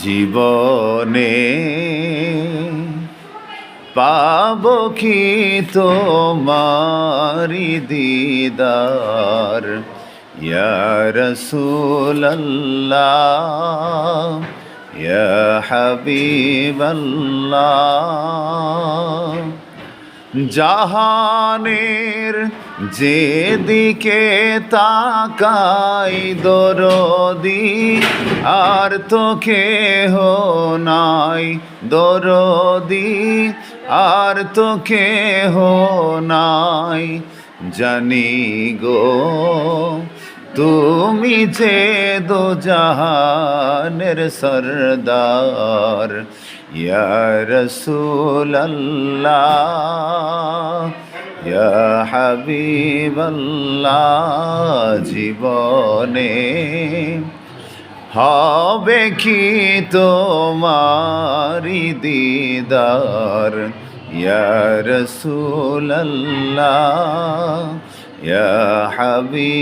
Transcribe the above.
জীবনে পাব কি তোমারি দিদার ইয়া রাসূলাল্লাহ ইয়া হাবিবাল্লাহ। জাহানের যেদিকে তাকাই দরদি আর তো কেহ নাই, দরদি আর তো কেহ নাই। জানি গো তুমি যে দো জাহানের সরদার ইয়া রাসূলাল্লাহ ইয়া হাবিবাল্লাহ। জীবনে হবে কি তোমারি দিদার ইয়া রাসূলাল্লাহ ইয়া হাবিবাল্লাহ।